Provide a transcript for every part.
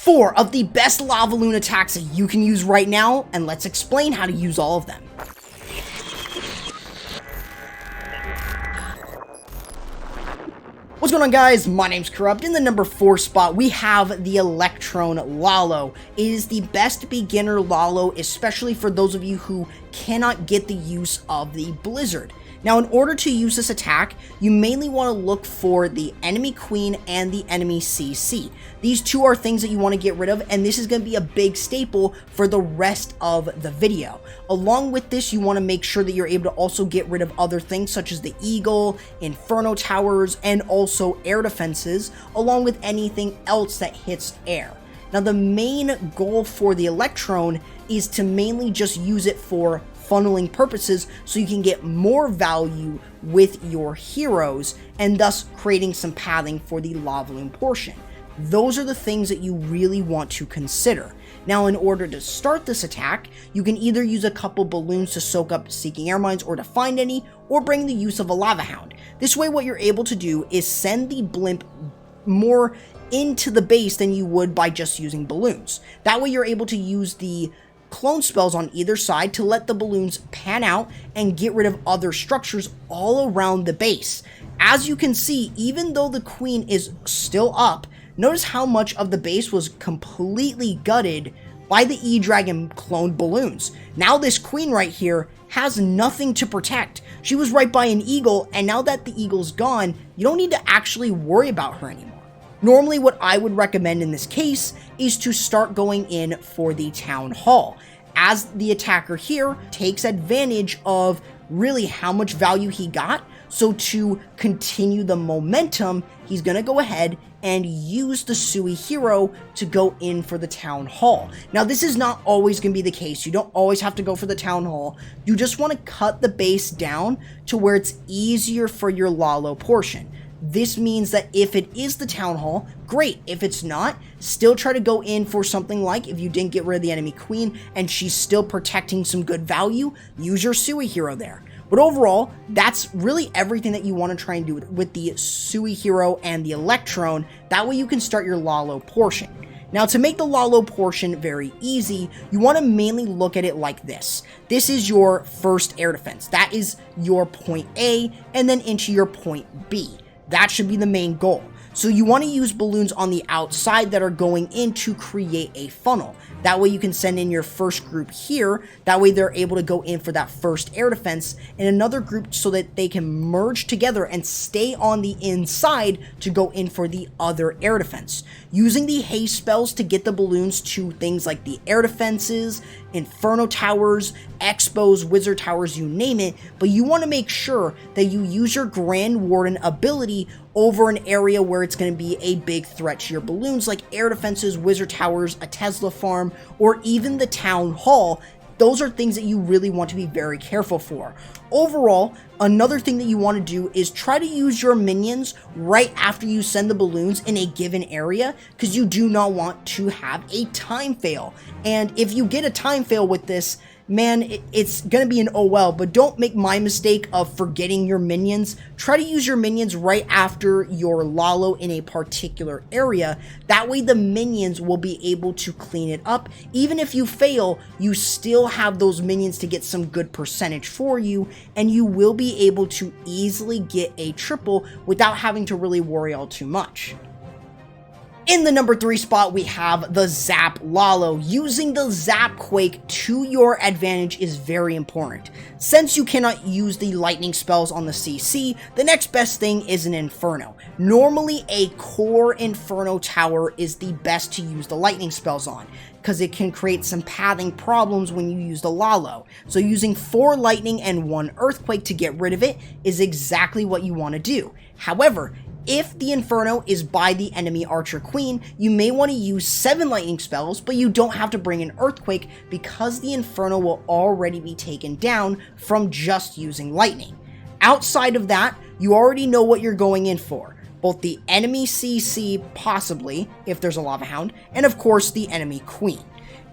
4 of the best Lavaloon attacks that you can use right now, and let's explain how to use all of them. What's going on, guys? My name's Corrupt. In the number 4 spot, we have the Electrone Lalo. It is the best beginner Lalo, especially for those of you who cannot get the use of the Blizzard. Now, in order to use this attack, you mainly want to look for the enemy queen and the enemy CC. These two are things that you want to get rid of, and this is going to be a big staple for the rest of the video. Along with this, you want to make sure that you're able to also get rid of other things such as the Eagle, Inferno Towers, and also air defenses, along with anything else that hits air. Now, the main goal for the Electrone is to mainly just use it for funneling purposes so you can get more value with your heroes and thus creating some pathing for the Lavaloon portion. Those are the things that you really want to consider. Now, in order to start this attack, you can either use a couple balloons to soak up seeking air mines or to find any, or bring the use of a lava hound. This way, what you're able to do is send the blimp more into the base than you would by just using balloons. That way, you're able to use the clone spells on either side to let the balloons pan out and get rid of other structures all around the base. As you can see, even though the queen is still up, notice how much of the base was completely gutted by the E-Dragon cloned balloons. Now this queen right here has nothing to protect. She was right by an eagle, and now that the eagle's gone, you don't need to actually worry about her anymore. Normally, what I would recommend in this case is to start going in for the Town Hall, as the attacker here takes advantage of really how much value he got. So to continue the momentum, he's going to go ahead and use the Sui Hero to go in for the Town Hall. Now, this is not always going to be the case. You don't always have to go for the Town Hall. You just want to cut the base down to where it's easier for your Lalo portion. This means that if it is the Town Hall, great. If it's not, still try to go in for something like, if you didn't get rid of the enemy queen and she's still protecting some good value, use your Sui Hero there. But overall, that's really everything that you want to try and do with the Sui Hero and the Electrone. That way you can start your Lalo portion. Now, to make the Lalo portion very easy, you want to mainly look at it like this. This is your first air defense. That is your point A, and then into your point B. That should be the main goal. So you want to use balloons on the outside that are going in to create a funnel. That way you can send in your first group here. That way they're able to go in for that first air defense, and another group so that they can merge together and stay on the inside to go in for the other air defense. Using the haste spells to get the balloons to things like the air defenses, Inferno Towers, Expos, Wizard Towers, you name it, but you want to make sure that you use your Grand Warden ability over an area where it's going to be a big threat to your balloons, like air defenses, Wizard Towers, a Tesla farm, or even the Town Hall. Those are things that you really want to be very careful for. Overall, another thing that you want to do is try to use your minions right after you send the balloons in a given area, because you do not want to have a time fail. And if you get a time fail with this, man, it's going to be an oh well, but don't make my mistake of forgetting your minions. Try to use your minions right after your Lalo in a particular area. That way the minions will be able to clean it up. Even if you fail, you still have those minions to get some good percentage for you, and you will be able to easily get a triple without having to really worry all too much. In the number 3 spot, we have the Zap Lalo. Using the ZapQuake to your advantage is very important. Since you cannot use the lightning spells on the CC, the next best thing is an Inferno. Normally, a core Inferno Tower is the best to use the lightning spells on, because it can create some pathing problems when you use the Lalo. So using 4 lightning and 1 earthquake to get rid of it is exactly what you want to do. However, if the Inferno is by the enemy Archer Queen, you may want to use 7 lightning spells, but you don't have to bring an earthquake because the Inferno will already be taken down from just using lightning. Outside of that, you already know what you're going in for. both the enemy CC, possibly, if there's a Lava Hound, and of course the enemy queen.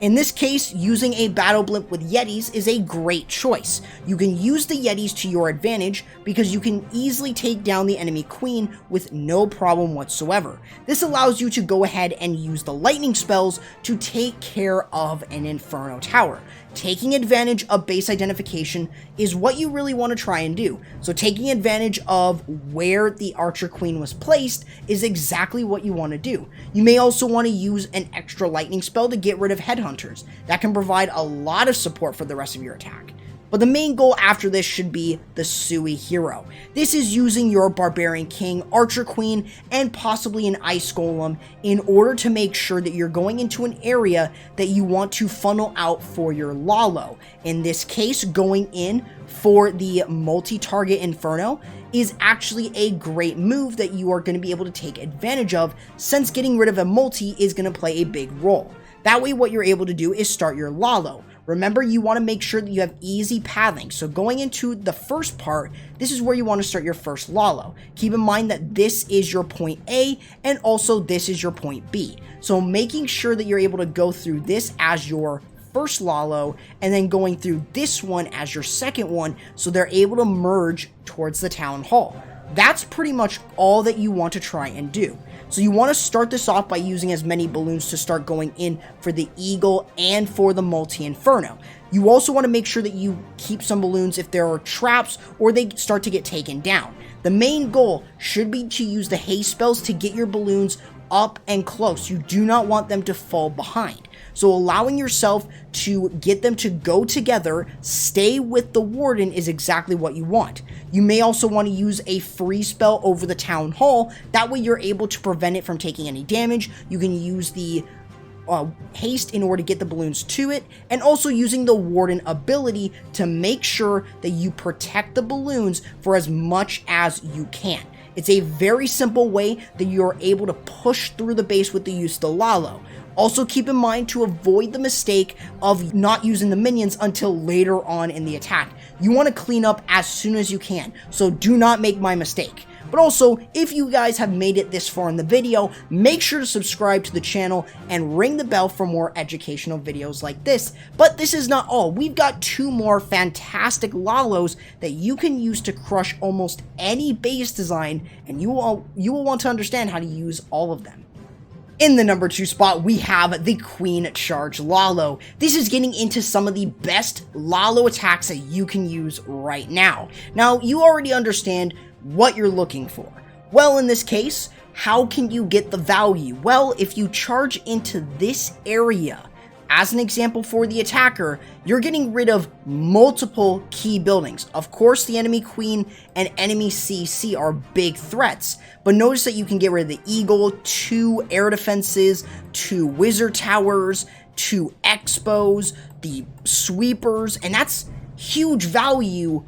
In this case, using a battle blimp with Yetis is a great choice. You can use the Yetis to your advantage because you can easily take down the enemy queen with no problem whatsoever. This allows you to go ahead and use the lightning spells to take care of an Inferno tower. Taking advantage of base identification is what you really want to try and do. So taking advantage of where the Archer Queen was placed is exactly what you want to do. You may also want to use an extra lightning spell to get rid of headhunters. That can provide a lot of support for the rest of your attack. But the main goal after this should be the Sui Hero. This is using your Barbarian King, Archer Queen, and possibly an Ice Golem in order to make sure that you're going into an area that you want to funnel out for your Lalo. In this case, going in for the multi-target Inferno is actually a great move that you are going to be able to take advantage of, since getting rid of a multi is going to play a big role. That way what you're able to do is start your Lalo. Remember, you want to make sure that you have easy pathing. So going into the first part, this is where you want to start your first Lalo. Keep in mind that this is your point A and also this is your point B. So making sure that you're able to go through this as your first Lalo and then going through this one as your second one, so they're able to merge towards the town hall. That's pretty much all that you want to try and do. So you want to start this off by using as many balloons to start going in for the Eagle and for the multi-Inferno. You also want to make sure that you keep some balloons if there are traps or they start to get taken down. The main goal should be to use the haste spells to get your balloons up and close. You do not want them to fall behind. So allowing yourself to get them to go together, stay with the Warden, is exactly what you want. You may also want to use a free spell over the Town Hall. That way you're able to prevent it from taking any damage. You can use the haste in order to get the balloons to it, and also using the Warden ability to make sure that you protect the balloons for as much as you can. It's a very simple way that you're able to push through the base with the use of the Lalo. Also keep in mind to avoid the mistake of not using the minions until later on in the attack. You want to clean up as soon as you can, so do not make my mistake. But also, if you guys have made it this far in the video, make sure to subscribe to the channel and ring the bell for more educational videos like this. But this is not all. We've got 2 more fantastic Lalos that you can use to crush almost any base design, and you will want to understand how to use all of them. In the number 2 spot, we have the Queen Charge Lalo. This is getting into some of the best Lalo attacks that you can use right now. Now, you already understand what you're looking for. Well, in this case, how can you get the value? Well, if you charge into this area, as an example for the attacker, you're getting rid of multiple key buildings. Of course, the enemy queen and enemy CC are big threats, but notice that you can get rid of the Eagle, 2 air defenses, 2 wizard towers, 2 expos, the sweepers, and that's huge value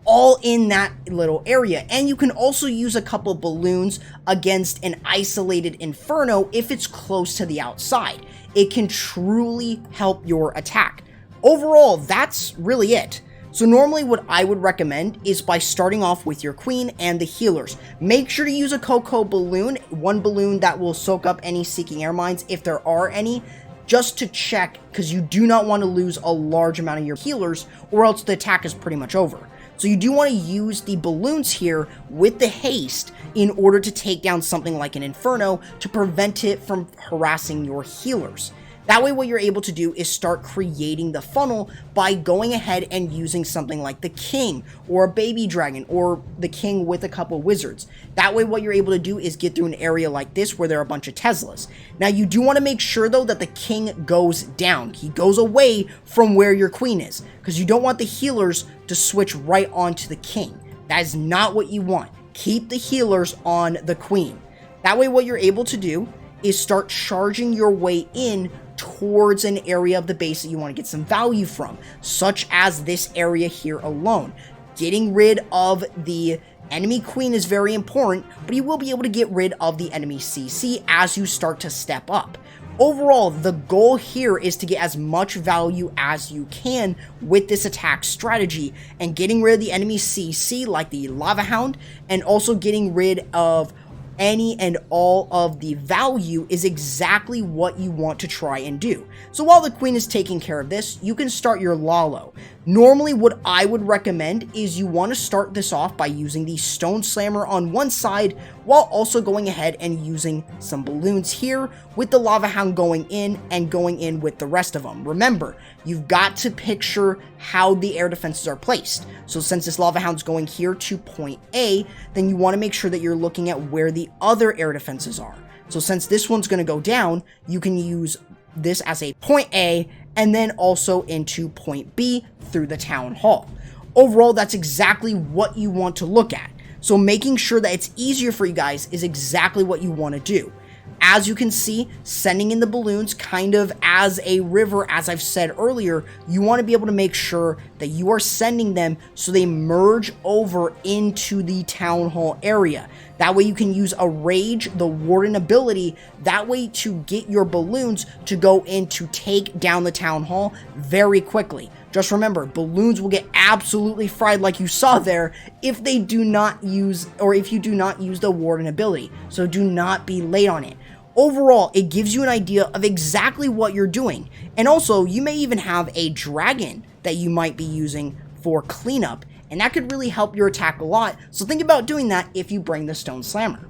all in that little area. And you can also use a couple of balloons against an isolated Inferno if it's close to the outside. It can truly help your attack. Overall, that's really it. So normally what I would recommend is by starting off with your queen and the healers. Make sure to use a Coco balloon, 1 balloon that will soak up any seeking air mines if there are any, just to check, because you do not want to lose a large amount of your healers or else the attack is pretty much over. So you do want to use the balloons here with the haste in order to take down something like an Inferno to prevent it from harassing your healers. That way what you're able to do is start creating the funnel by going ahead and using something like the King or a Baby Dragon or the King with a couple wizards. That way what you're able to do is get through an area like this where there are a bunch of Teslas. Now you do want to make sure though that the King goes down. He goes away from where your Queen is, because you don't want the healers to switch right onto the King. That is not what you want. Keep the healers on the Queen. That way what you're able to do is start charging your way in towards an area of the base that you want to get some value from, such as this area here alone. Getting rid of the enemy queen is very important, but you will be able to get rid of the enemy CC as you start to step up. Overall, the goal here is to get as much value as you can with this attack strategy, and getting rid of the enemy CC like the Lava Hound, and also getting rid of any and all of the value is exactly what you want to try and do. So while the queen is taking care of this, you can start your Lalo. Normally what I would recommend is you want to start this off by using the Stone Slammer on one side while also going ahead and using some balloons here with the Lava Hound going in and going in with the rest of them. Remember, you've got to picture how the air defenses are placed. So since this Lava Hound's going here to point A, then you want to make sure that you're looking at where the other air defenses are. So since this one's going to go down, you can use this as a point A and then also into point B through the town hall. Overall, that's exactly what you want to look at. So making sure that it's easier for you guys is exactly what you want to do. As you can see, sending in the balloons kind of as a river, as I've said earlier, you want to be able to make sure that you are sending them so they merge over into the town hall area. That way you can use a Rage, the Warden ability, that way to get your balloons to go in to take down the town hall very quickly. Just remember, balloons will get absolutely fried like you saw there if they do not use, or if you do not use the Warden ability. So do not be late on it. Overall, it gives you an idea of exactly what you're doing. And also, you may even have a dragon that you might be using for cleanup, and that could really help your attack a lot. So think about doing that if you bring the Stone Slammer.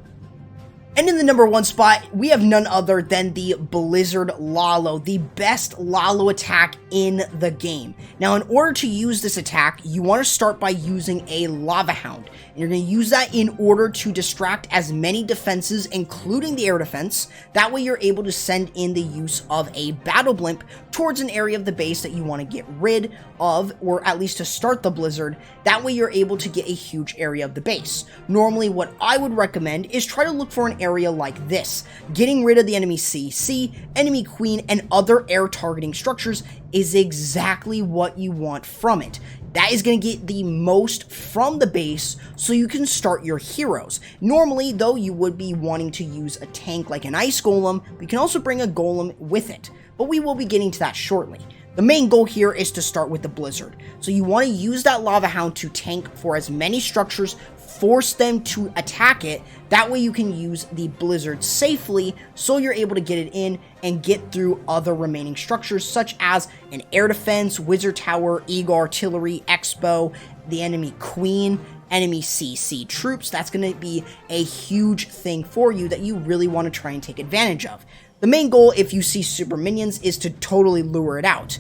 And in the number 1 spot, we have none other than the Blizzard Lalo, the best Lalo attack in the game. Now, in order to use this attack, you want to start by using a Lava Hound. And you're going to use that in order to distract as many defenses, including the air defense. That way you're able to send in the use of a Battle Blimp towards an area of the base that you want to get rid of, or at least to start the Blizzard. That way you're able to get a huge area of the base. Normally, what I would recommend is try to look for an area like this. Getting rid of the enemy CC, enemy queen, and other air targeting structures is exactly what you want from it. That is going to get the most from the base so you can start your heroes. Normally, though, you would be wanting to use a tank like an Ice Golem, but you can also bring a Golem with it. But we will be getting to that shortly. The main goal here is to start with the Blizzard. So you want to use that Lava Hound to tank for as many structures, force them to attack it. That way you can use the Blizzard safely so you're able to get it in and get through other remaining structures such as an air defense, wizard tower, eagle artillery, expo, the enemy queen, enemy CC troops. That's going to be a huge thing for you that you really want to try and take advantage of. The main goal, if you see super minions, is to totally lure it out.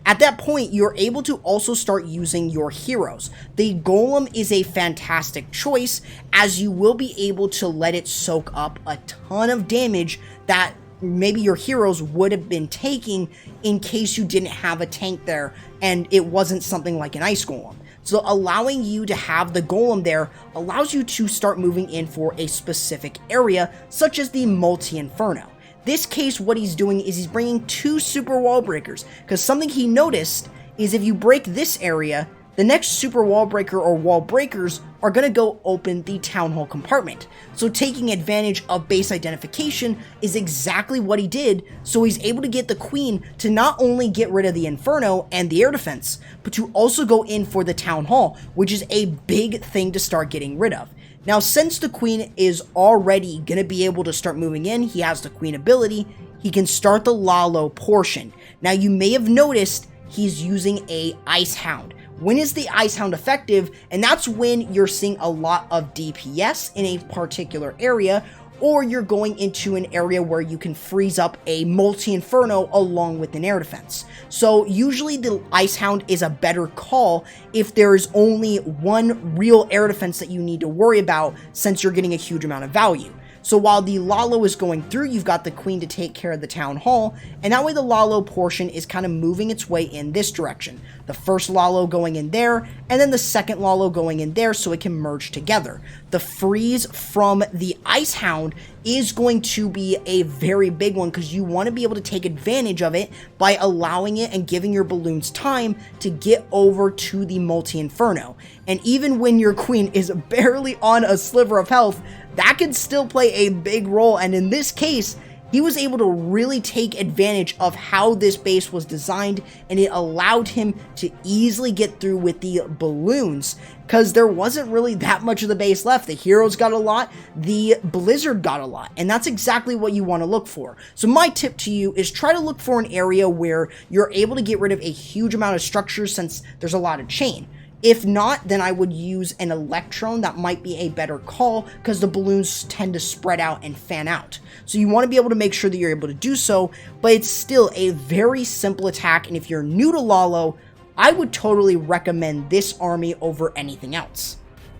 At that point, you're able to also start using your heroes. The Golem is a fantastic choice, as you will be able to let it soak up a ton of damage that maybe your heroes would have been taking in case you didn't have a tank there and it wasn't something like an Ice Golem. So allowing you to have the Golem there allows you to start moving in for a specific area, such as the Multi-Inferno. This case, what he's doing is he's bringing 2 super wall breakers, because something he noticed is if you break this area, the next super wall breaker or wall breakers are going to go open the town hall compartment. So taking advantage of base identification is exactly what he did, so he's able to get the queen to not only get rid of the Inferno and the air defense, but to also go in for the town hall, which is a big thing to start getting rid of. Now, since the queen is already going to be able to start moving in, he has the queen ability, he can start the Lalo portion. Now, you may have noticed he's using a ICE HOUND. When is the ICE HOUND effective? And that's when you're seeing a lot of DPS in a particular area, or you're going into an area where you can freeze up a Multi-Inferno along with an air defense. So usually the ICE HOUND is a better call if there is only one real air defense that you need to worry about, since you're getting a huge amount of value. So while the Lalo is going through, you've got the queen to take care of the town hall, and that way the Lalo portion is kind of moving its way in this direction. The first Lalo going in there, and then the second Lalo going in there so it can merge together. The freeze from the ICE HOUND is going to be a very big one, because you want to be able to take advantage of it by allowing it and giving your balloons time to get over to the Multi-Inferno. And even when your queen is barely on a sliver of health, that can still play a big role, and in this case, he was able to really take advantage of how this base was designed, and it allowed him to easily get through with the balloons, because there wasn't really that much of the base left. The heroes got a lot, the blizzard got a lot, and that's exactly what you want to look for. So my tip to you is try to look for an area where you're able to get rid of a huge amount of structures, since there's a lot of chain. If not, then I would use an Electrone. That might be a better call, because the balloons tend to spread out and fan out. So you want to be able to make sure that you're able to do so, but it's still a very simple attack, and if you're new to Lalo, I would totally recommend this army over anything else.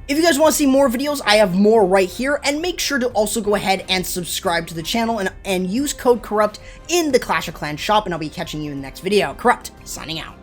If you guys want to see more videos, I have more right here, and make sure to also go ahead and subscribe to the channel and use code Corrupt in the Clash of Clans shop, and I'll be catching you in the next video. Corrupt, signing out.